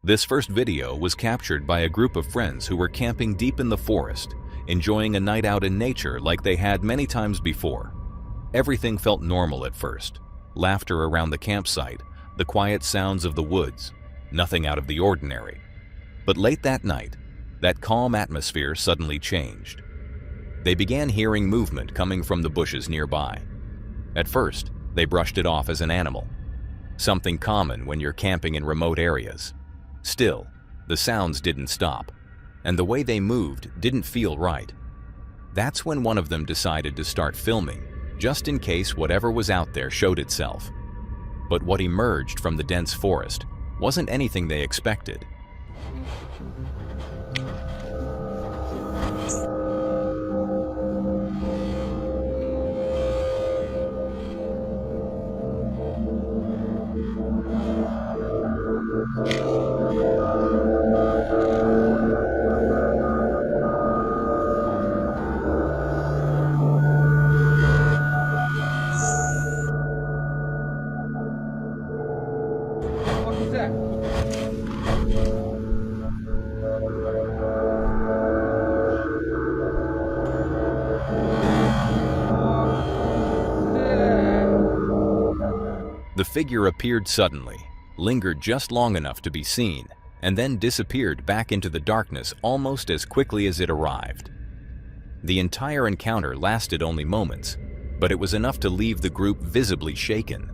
This first video was captured by a group of friends who were camping deep in the forest, enjoying a night out in nature like they had many times before. Everything felt normal at first. Laughter around the campsite, the quiet sounds of the woods, nothing out of the ordinary. But late that night, that calm atmosphere suddenly changed. They began hearing movement coming from the bushes nearby. At first, they brushed it off as an animal, something common when you're camping in remote areas. Still, the sounds didn't stop, and the way they moved didn't feel right. That's when one of them decided to start filming, just in case whatever was out there showed itself. But what emerged from the dense forest wasn't anything they expected. The figure appeared suddenly, lingered just long enough to be seen, and then disappeared back into the darkness almost as quickly as it arrived. The entire encounter lasted only moments, but it was enough to leave the group visibly shaken.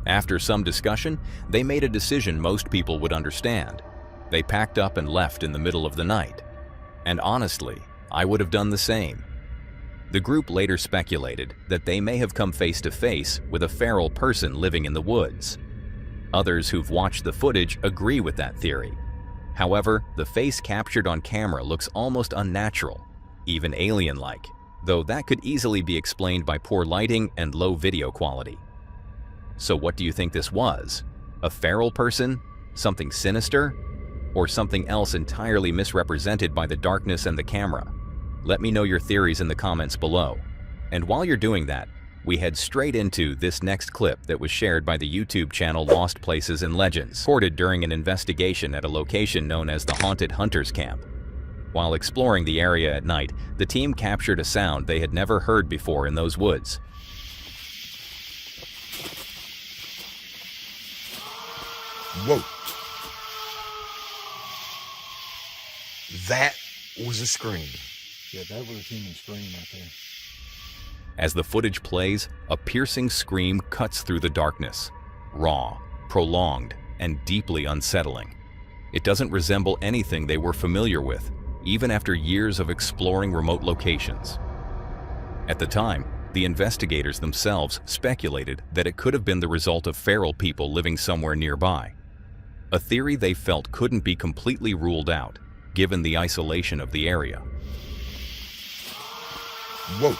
After some discussion, they made a decision most people would understand. They packed up and left in the middle of the night. And honestly, I would have done the same. The group later speculated that they may have come face to face with a feral person living in the woods. Others who've watched the footage agree with that theory. However, the face captured on camera looks almost unnatural, even alien-like, though that could easily be explained by poor lighting and low video quality. So what do you think this was? A feral person? Something sinister? Or something else entirely misrepresented by the darkness and the camera? Let me know your theories in the comments below. And while you're doing that, we head straight into this next clip that was shared by the YouTube channel Lost Places and Legends, recorded during an investigation at a location known as the Haunted Hunters Camp. While exploring the area at night, the team captured a sound they had never heard before in those woods. Whoa. That was a scream. Yeah, that was a human scream right there. As the footage plays, a piercing scream cuts through the darkness. Raw, prolonged, and deeply unsettling. It doesn't resemble anything they were familiar with, even after years of exploring remote locations. At the time, the investigators themselves speculated that it could have been the result of feral people living somewhere nearby. A theory they felt couldn't be completely ruled out, given the isolation of the area. Whoa.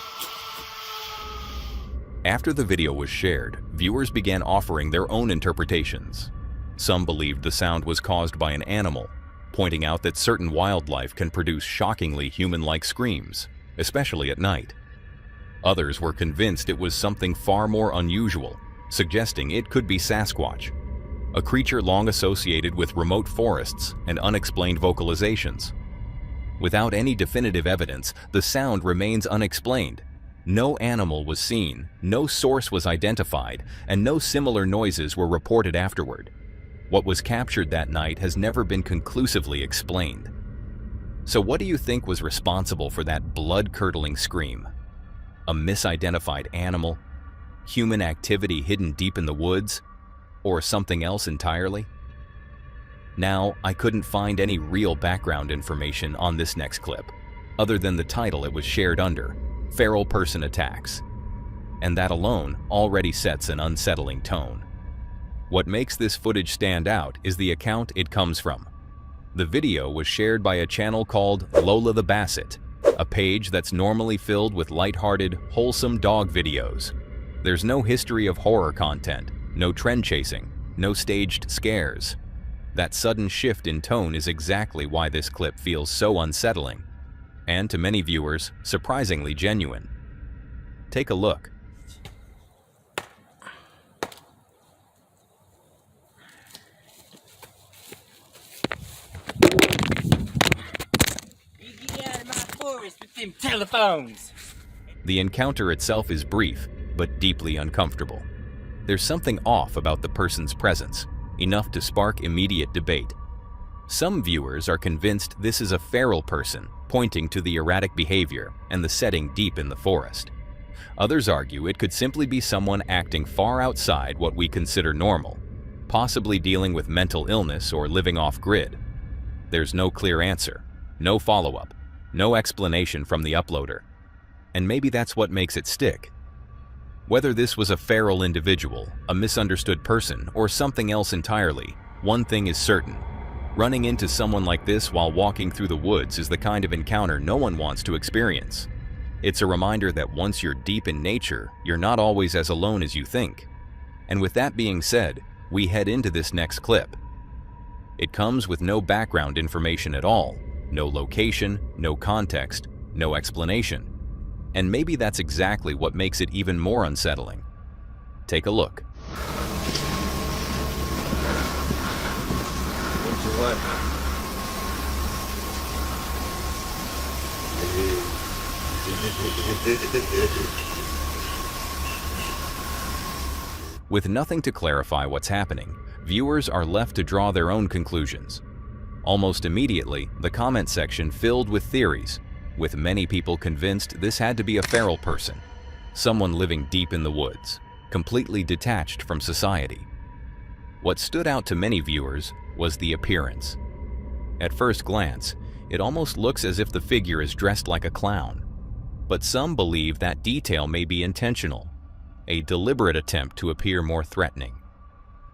After the video was shared, viewers began offering their own interpretations. Some believed the sound was caused by an animal, pointing out that certain wildlife can produce shockingly human-like screams, especially at night. Others were convinced it was something far more unusual, suggesting it could be Sasquatch, a creature long associated with remote forests and unexplained vocalizations. Without any definitive evidence, the sound remains unexplained. No animal was seen, no source was identified, and no similar noises were reported afterward. What was captured that night has never been conclusively explained. So what do you think was responsible for that blood-curdling scream? A misidentified animal? Human activity hidden deep in the woods? Or something else entirely? Now, I couldn't find any real background information on this next clip, other than the title it was shared under, Feral Person Attacks. And that alone already sets an unsettling tone. What makes this footage stand out is the account it comes from. The video was shared by a channel called Lola the Basset, a page that's normally filled with lighthearted, wholesome dog videos. There's no history of horror content, no trend chasing, no staged scares. That sudden shift in tone is exactly why this clip feels so unsettling, and to many viewers, surprisingly genuine. Take a look. tourists with them telephones. The encounter itself is brief, but deeply uncomfortable. There's something off about the person's presence, enough to spark immediate debate. Some viewers are convinced this is a feral person, pointing to the erratic behavior and the setting deep in the forest. Others argue it could simply be someone acting far outside what we consider normal, possibly dealing with mental illness or living off-grid. There's no clear answer, no follow-up, no explanation from the uploader. And maybe that's what makes it stick. Whether this was a feral individual, a misunderstood person, or something else entirely, one thing is certain. Running into someone like this while walking through the woods is the kind of encounter no one wants to experience. It's a reminder that once you're deep in nature, you're not always as alone as you think. And with that being said, we head into this next clip. It comes with no background information at all, no location, no context, no explanation. And maybe that's exactly what makes it even more unsettling. Take a look. With nothing to clarify what's happening, viewers are left to draw their own conclusions. Almost immediately, the comment section filled with theories, with many people convinced this had to be a feral person, someone living deep in the woods, completely detached from society. What stood out to many viewers was the appearance. At first glance, it almost looks as if the figure is dressed like a clown. But some believe that detail may be intentional, a deliberate attempt to appear more threatening.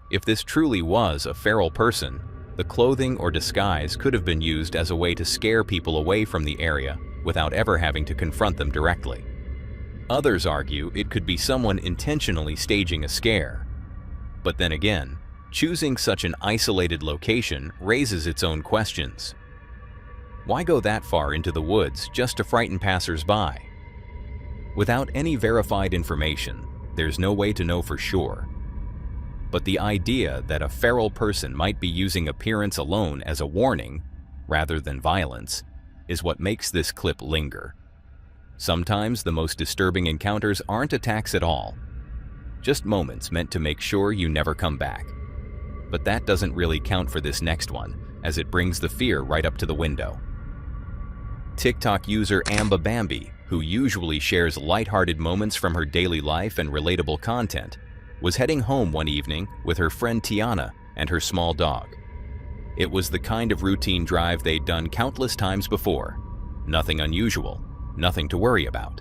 If this truly was a feral person, the clothing or disguise could have been used as a way to scare people away from the area without ever having to confront them directly. Others argue it could be someone intentionally staging a scare. But then again, choosing such an isolated location raises its own questions. Why go that far into the woods just to frighten passers-by? Without any verified information, there's no way to know for sure. But the idea that a feral person might be using appearance alone as a warning, rather than violence, is what makes this clip linger. Sometimes the most disturbing encounters aren't attacks at all, just moments meant to make sure you never come back. But that doesn't really count for this next one, as it brings the fear right up to the window. TikTok user Amba Bambi, who usually shares lighthearted moments from her daily life and relatable content, was heading home one evening with her friend Tiana and her small dog. It was the kind of routine drive they'd done countless times before. Nothing unusual, nothing to worry about.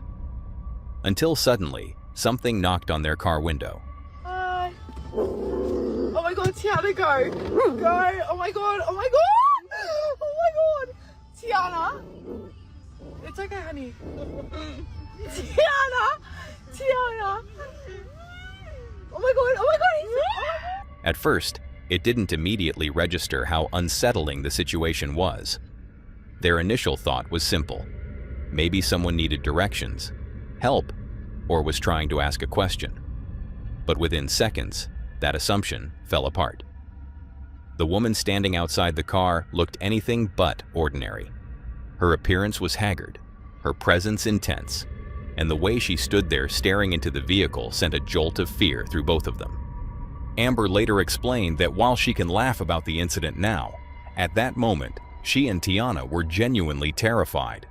Until suddenly, something knocked on their car window. Hi. Oh my god, Tiana, go! Go! Oh my god, oh my god! Oh my god! Tiana! It's okay, honey. Tiana! Tiana! Oh my god, oh my god! At first, it didn't immediately register how unsettling the situation was. Their initial thought was simple. Maybe someone needed directions, help, or was trying to ask a question. But within seconds, that assumption fell apart. The woman standing outside the car looked anything but ordinary. Her appearance was haggard, her presence intense, and the way she stood there staring into the vehicle sent a jolt of fear through both of them. Amber later explained that while she can laugh about the incident now, at that moment, she and Tiana were genuinely terrified.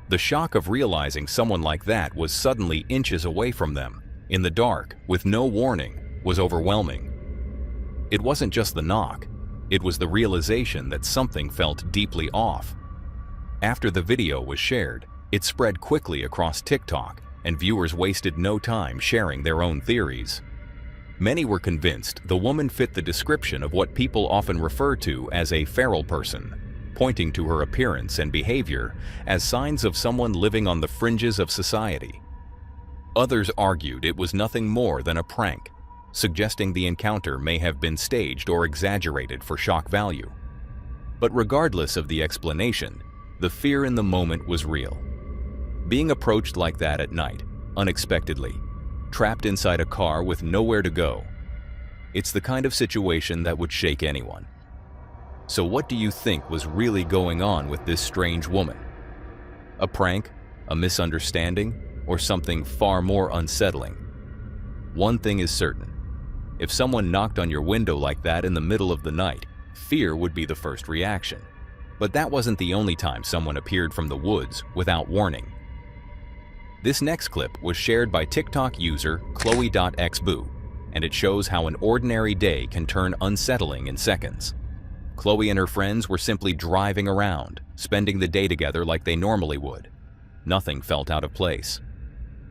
The shock of realizing someone like that was suddenly inches away from them, in the dark, with no warning, was overwhelming. It wasn't just the knock, it was the realization that something felt deeply off. After the video was shared, it spread quickly across TikTok, and viewers wasted no time sharing their own theories. Many were convinced the woman fit the description of what people often refer to as a feral person, pointing to her appearance and behavior as signs of someone living on the fringes of society. Others argued it was nothing more than a prank, suggesting the encounter may have been staged or exaggerated for shock value. But regardless of the explanation, the fear in the moment was real. Being approached like that at night, unexpectedly, trapped inside a car with nowhere to go, it's the kind of situation that would shake anyone. So what do you think was really going on with this strange woman? A prank? A misunderstanding? Or something far more unsettling? One thing is certain. If someone knocked on your window like that in the middle of the night, fear would be the first reaction. But that wasn't the only time someone appeared from the woods without warning. This next clip was shared by TikTok user Chloe.xboo, and it shows how an ordinary day can turn unsettling in seconds. Chloe and her friends were simply driving around, spending the day together like they normally would. Nothing felt out of place.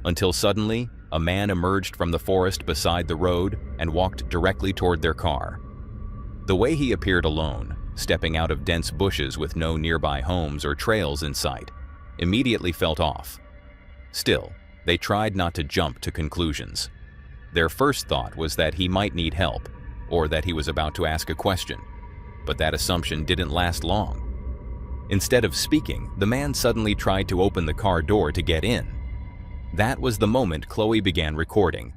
Until suddenly, a man emerged from the forest beside the road and walked directly toward their car. The way he appeared alone, stepping out of dense bushes with no nearby homes or trails in sight, immediately felt off. Still, they tried not to jump to conclusions. Their first thought was that he might need help, or that he was about to ask a question. But that assumption didn't last long. Instead of speaking, the man suddenly tried to open the car door to get in. That was the moment Chloe began recording.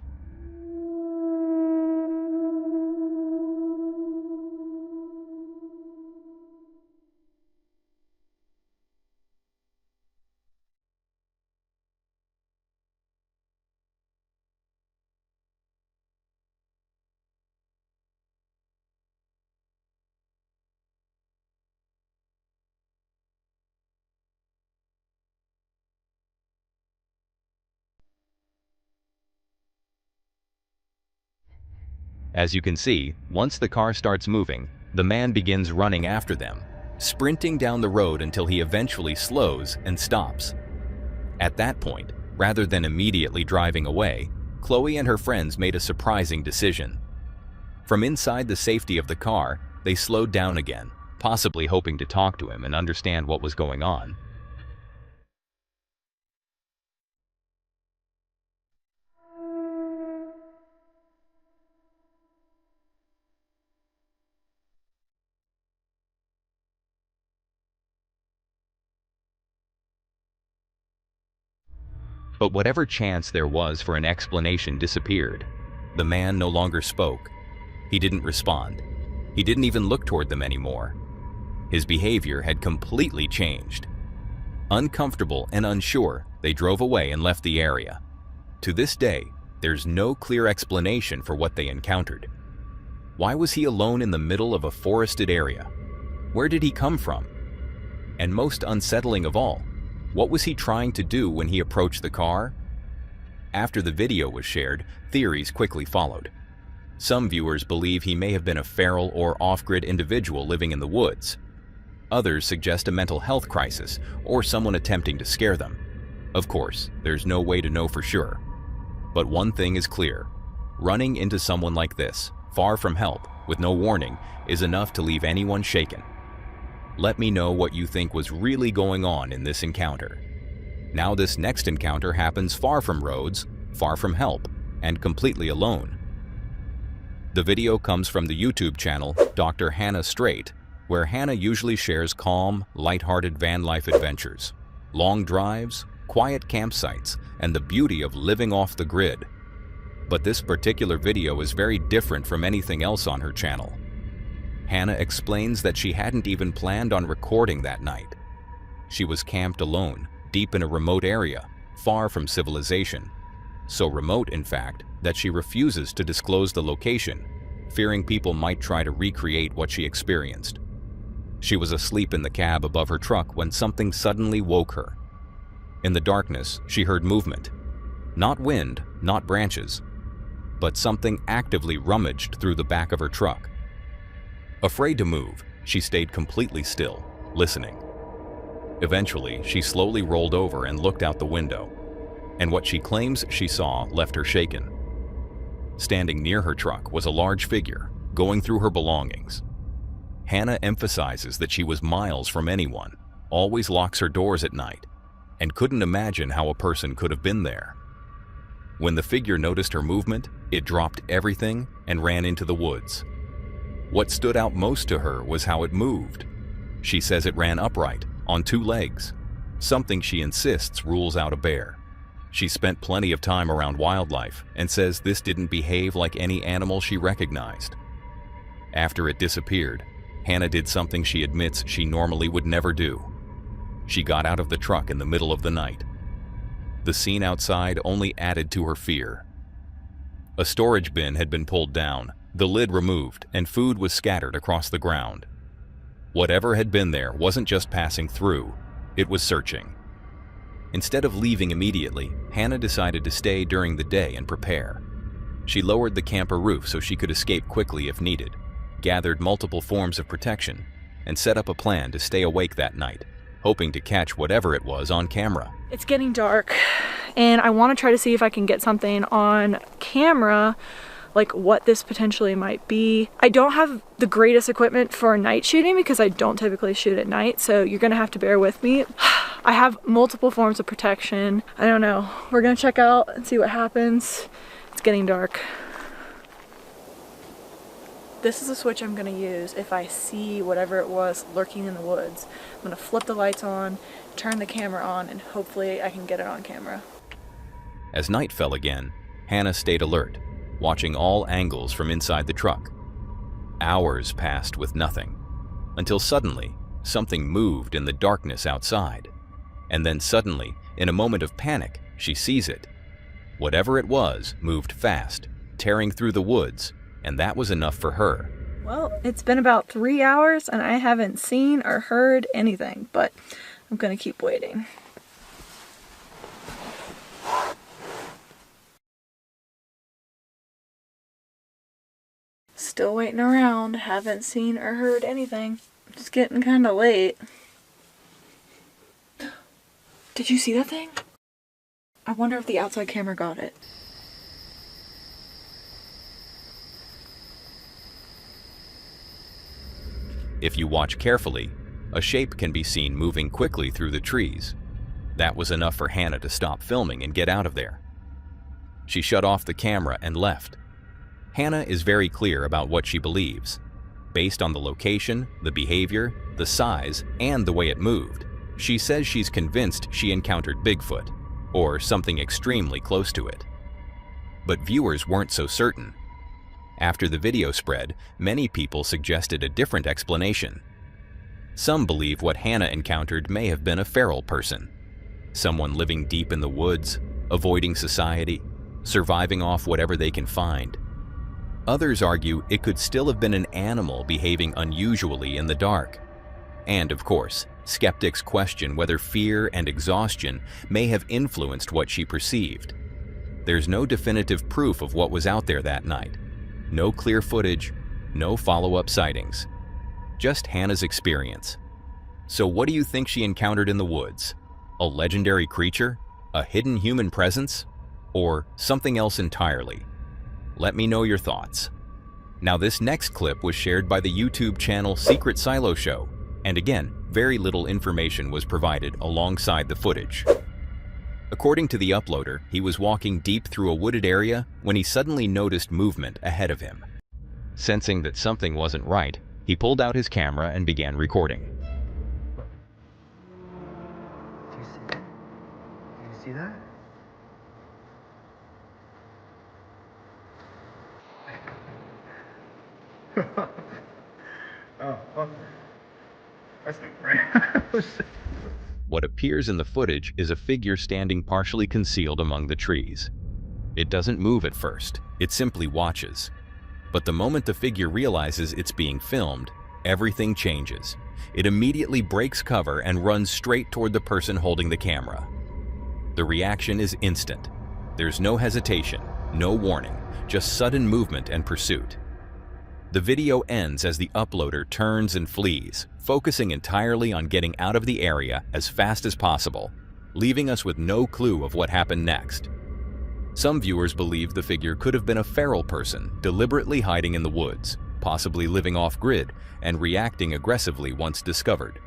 As you can see, once the car starts moving, the man begins running after them, sprinting down the road until he eventually slows and stops. At that point, rather than immediately driving away, Chloe and her friends made a surprising decision. From inside the safety of the car, they slowed down again, possibly hoping to talk to him and understand what was going on. But whatever chance there was for an explanation disappeared. The man no longer spoke. He didn't respond. He didn't even look toward them anymore. His behavior had completely changed. Uncomfortable and unsure, they drove away and left the area. To this day, there's no clear explanation for what they encountered. Why was he alone in the middle of a forested area? Where did he come from? And most unsettling of all, what was he trying to do when he approached the car? After the video was shared, theories quickly followed. Some viewers believe he may have been a feral or off-grid individual living in the woods. Others suggest a mental health crisis or someone attempting to scare them. Of course, there's no way to know for sure. But one thing is clear. Running into someone like this, far from help, with no warning, is enough to leave anyone shaken. Let me know what you think was really going on in this encounter. Now this next encounter happens far from roads, far from help, and completely alone. The video comes from the YouTube channel Dr. Hannah Straight, where Hannah usually shares calm, lighthearted van life adventures, long drives, quiet campsites, and the beauty of living off the grid. But this particular video is very different from anything else on her channel. Hannah explains that she hadn't even planned on recording that night. She was camped alone, deep in a remote area, far from civilization. So remote, in fact, that she refuses to disclose the location, fearing people might try to recreate what she experienced. She was asleep in the cab above her truck when something suddenly woke her. In the darkness, she heard movement. Not wind, not branches, but something actively rummaged through the back of her truck. Afraid to move, she stayed completely still, listening. Eventually, she slowly rolled over and looked out the window, and what she claims she saw left her shaken. Standing near her truck was a large figure, going through her belongings. Hannah emphasizes that she was miles from anyone, always locks her doors at night, and couldn't imagine how a person could have been there. When the figure noticed her movement, it dropped everything and ran into the woods. What stood out most to her was how it moved. She says it ran upright, on two legs, something she insists rules out a bear. She spent plenty of time around wildlife and says this didn't behave like any animal she recognized. After it disappeared, Hannah did something she admits she normally would never do. she got out of the truck in the middle of the night. The scene outside only added to her fear. A storage bin had been pulled down, the lid removed, and food was scattered across the ground. Whatever had been there wasn't just passing through, it was searching. Instead of leaving immediately, Hannah decided to stay during the day and prepare. She lowered the camper roof so she could escape quickly if needed, gathered multiple forms of protection, and set up a plan to stay awake that night, hoping to catch whatever it was on camera. It's getting dark, and I want to try to see if I can get something on camera, like what this potentially might be. I don't have the greatest equipment for night shooting because I don't typically shoot at night, so you're gonna have to bear with me. I have multiple forms of protection. I don't know. We're gonna check out and see what happens. It's getting dark. This is the switch I'm gonna use if I see whatever it was lurking in the woods. I'm gonna flip the lights on, turn the camera on, and hopefully I can get it on camera. As night fell again, Hannah stayed alert, watching all angles from inside the truck. Hours passed with nothing, until suddenly, something moved in the darkness outside. And then suddenly, in a moment of panic, she sees it. Whatever it was moved fast, tearing through the woods, and that was enough for her. Well, it's been about 3 hours and I haven't seen or heard anything, but I'm gonna keep waiting. Still waiting around, haven't seen or heard anything. It's getting kind of late. Did you see that thing? I wonder if the outside camera got it. If you watch carefully, a shape can be seen moving quickly through the trees. That was enough for Hannah to stop filming and get out of there. She shut off the camera and left. Hannah is very clear about what she believes. Based on the location, the behavior, the size, and the way it moved, she says she's convinced she encountered Bigfoot, or something extremely close to it. But viewers weren't so certain. After the video spread, many people suggested a different explanation. Some believe what Hannah encountered may have been a feral person, someone living deep in the woods, avoiding society, surviving off whatever they can find. Others argue it could still have been an animal behaving unusually in the dark. And of course, skeptics question whether fear and exhaustion may have influenced what she perceived. There's no definitive proof of what was out there that night. No clear footage, no follow-up sightings. Just Hannah's experience. So what do you think she encountered in the woods? A legendary creature? A hidden human presence? Or something else entirely? Let me know your thoughts. Now this next clip was shared by the YouTube channel Secret Silo Show, and again, very little information was provided alongside the footage. According to the uploader, he was walking deep through a wooded area when he suddenly noticed movement ahead of him. Sensing that something wasn't right, he pulled out his camera and began recording. Do you see that? Oh, that's not What appears in the footage is a figure standing partially concealed among the trees. It doesn't move at first, it simply watches. But the moment the figure realizes it's being filmed, everything changes. It immediately breaks cover and runs straight toward the person holding the camera. The reaction is instant. There's no hesitation, no warning, just sudden movement and pursuit. The video ends as the uploader turns and flees, focusing entirely on getting out of the area as fast as possible, leaving us with no clue of what happened next. Some viewers believe the figure could have been a feral person deliberately hiding in the woods, possibly living off-grid and reacting aggressively once discovered.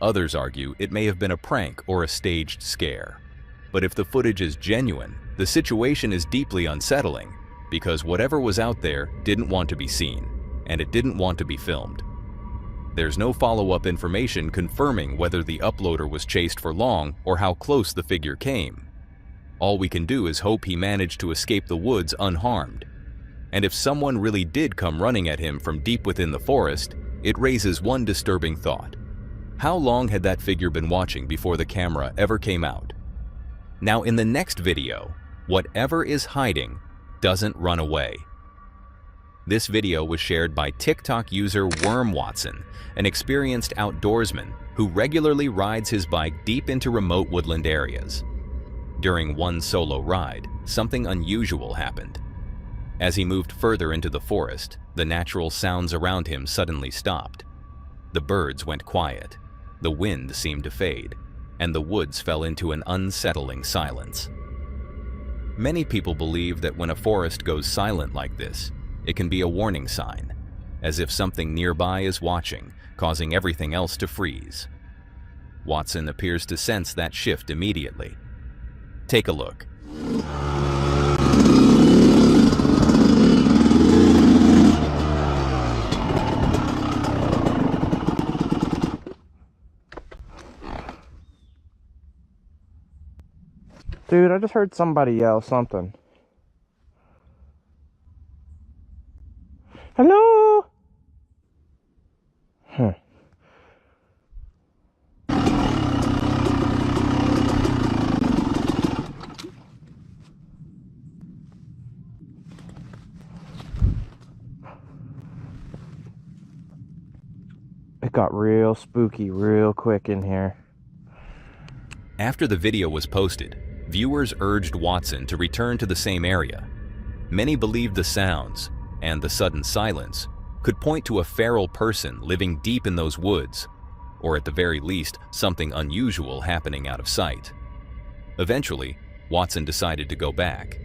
Others argue it may have been a prank or a staged scare. But if the footage is genuine, the situation is deeply unsettling, because whatever was out there didn't want to be seen, and it didn't want to be filmed. There's no follow-up information confirming whether the uploader was chased for long or how close the figure came. All we can do is hope he managed to escape the woods unharmed. And if someone really did come running at him from deep within the forest, it raises one disturbing thought. How long had that figure been watching before the camera ever came out? Now in the next video, whatever is hiding doesn't run away. This video was shared by TikTok user Worm Watson, an experienced outdoorsman who regularly rides his bike deep into remote woodland areas. During one solo ride, something unusual happened. As he moved further into the forest, the natural sounds around him suddenly stopped. The birds went quiet, the wind seemed to fade, and the woods fell into an unsettling silence. Many people believe that when a forest goes silent like this, it can be a warning sign, as if something nearby is watching, causing everything else to freeze. Watson appears to sense that shift immediately. Take a look. Dude, I just heard somebody yell something. Hello? Huh. It got real spooky real quick in here. After the video was posted, viewers urged Watson to return to the same area. Many believed the sounds, and the sudden silence, could point to a feral person living deep in those woods, or at the very least, something unusual happening out of sight. Eventually, Watson decided to go back,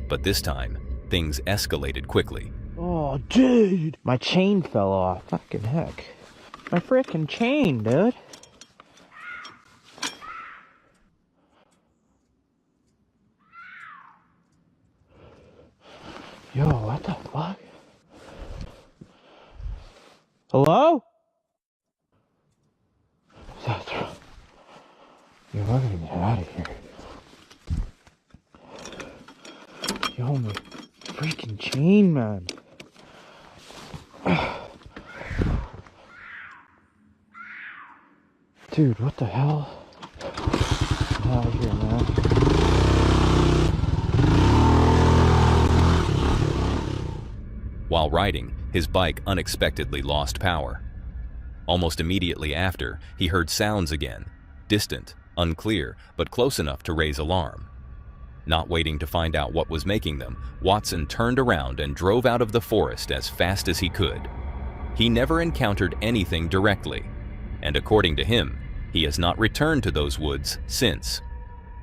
but this time, things escalated quickly. Oh, dude! My chain fell off. Fucking heck. My frickin' chain, dude. Yo, what the fuck? Hello? Yo, I gotta get out of here. Yo, my freaking chain, man. Dude, what the hell? Get out of here, man. While riding, his bike unexpectedly lost power. Almost immediately after, he heard sounds again, distant, unclear, but close enough to raise alarm. Not waiting to find out what was making them, Watson turned around and drove out of the forest as fast as he could. He never encountered anything directly, and according to him, he has not returned to those woods since.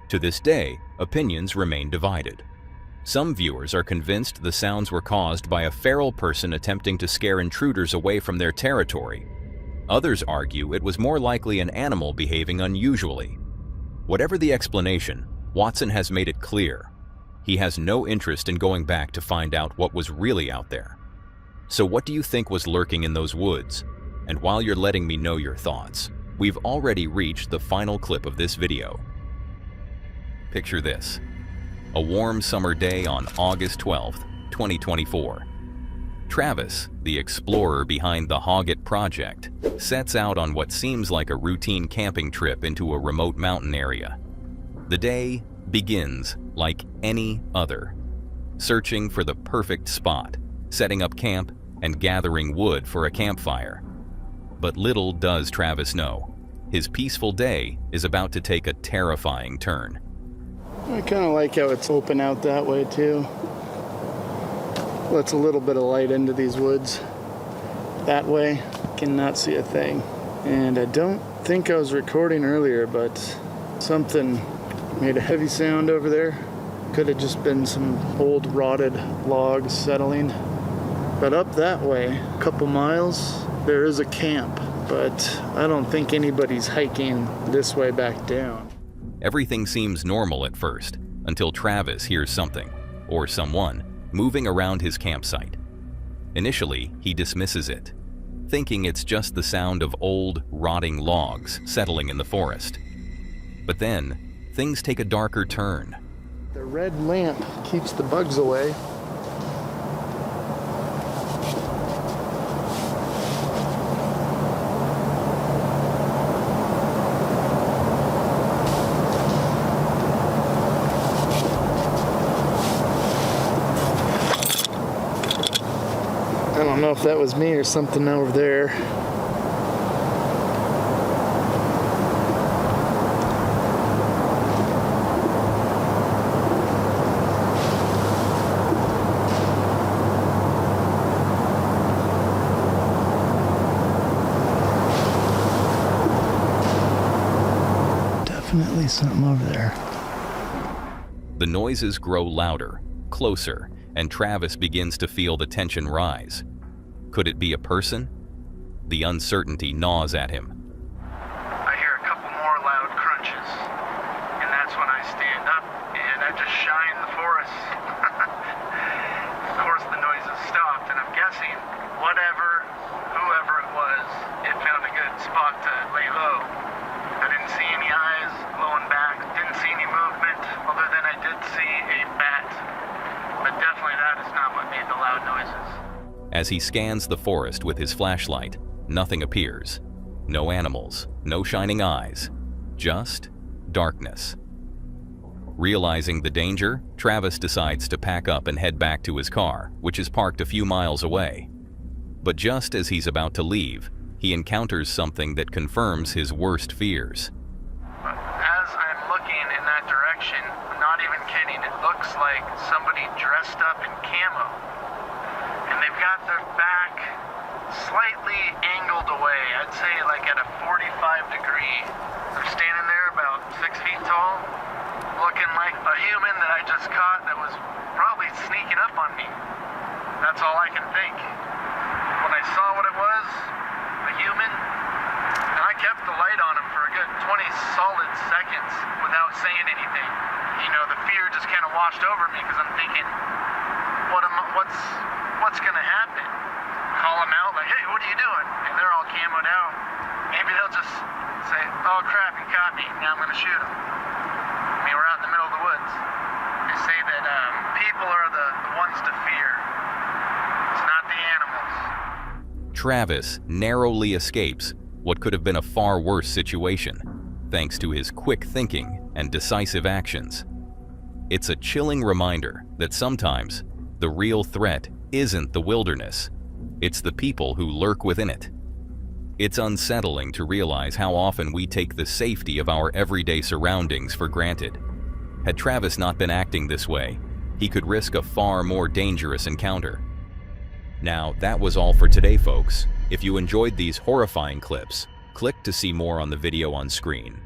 To this day, opinions remain divided. Some viewers are convinced the sounds were caused by a feral person attempting to scare intruders away from their territory. Others argue it was more likely an animal behaving unusually. Whatever the explanation, Watson has made it clear. He has no interest in going back to find out what was really out there. So what do you think was lurking in those woods? And while you're letting me know your thoughts, we've already reached the final clip of this video. Picture this. A warm summer day on August 12th, 2024. Travis, the explorer behind the Hoggett project, sets out on what seems like a routine camping trip into a remote mountain area. The day begins like any other, searching for the perfect spot, setting up camp, and gathering wood for a campfire. But little does Travis know, his peaceful day is about to take a terrifying turn. I kind of like how it's open out that way too. Lets a little bit of light into these woods. That way, cannot see a thing. And I don't think I was recording earlier, but something made a heavy sound over there. Could have just been some old rotted logs settling. But up that way, a couple miles, there is a camp, but I don't think anybody's hiking this way back down. Everything seems normal at first, until Travis hears something, or someone, moving around his campsite. Initially, he dismisses it, thinking it's just the sound of old, rotting logs settling in the forest. But then, things take a darker turn. The red lamp keeps the bugs away. don't know if that was me or something over there. Definitely something over there. The noises grow louder, closer, and Travis begins to feel the tension rise. Could it be a person? The uncertainty gnaws at him. I hear a couple more loud crunches, and that's when I stand up and I just shine the forest. Of course the noises stopped, and I'm guessing whoever it was, it found a good spot to lay low. I didn't see any eyes glowing back, didn't see any movement, other than I did see a bat. But definitely that is not what made the loud noises. As he scans the forest with his flashlight, nothing appears. No animals, no shining eyes, just darkness. Realizing the danger, Travis decides to pack up and head back to his car, which is parked a few miles away. But just as he's about to leave, he encounters something that confirms his worst fears. As I'm looking in that direction, I'm not even kidding, it looks like somebody dressed up in camo. And they've got their back slightly angled away, I'd say like at a 45 degree. They're standing there about 6 feet tall, looking like a human that I just caught that was probably sneaking up on me. That's all I can think. When I saw what it was, a human, and I kept the light on him for a good 20 solid seconds without saying anything. You know, the fear just kind of washed over me because I'm thinking, what's gonna happen? Call them out like, hey, what are you doing? And they're all camoed out. Maybe they'll just say, oh crap, he caught me, now I'm gonna shoot him. I mean, we're out in the middle of the woods. They say that people are the ones to fear. It's not the animals. Travis narrowly escapes what could have been a far worse situation, thanks to his quick thinking and decisive actions. It's a chilling reminder that sometimes the real threat isn't the wilderness, it's the people who lurk within it. It's unsettling to realize how often we take the safety of our everyday surroundings for granted. Had Travis not been acting this way, he could risk a far more dangerous encounter. Now, that was all for today, folks. If you enjoyed these horrifying clips, click to see more on the video on screen.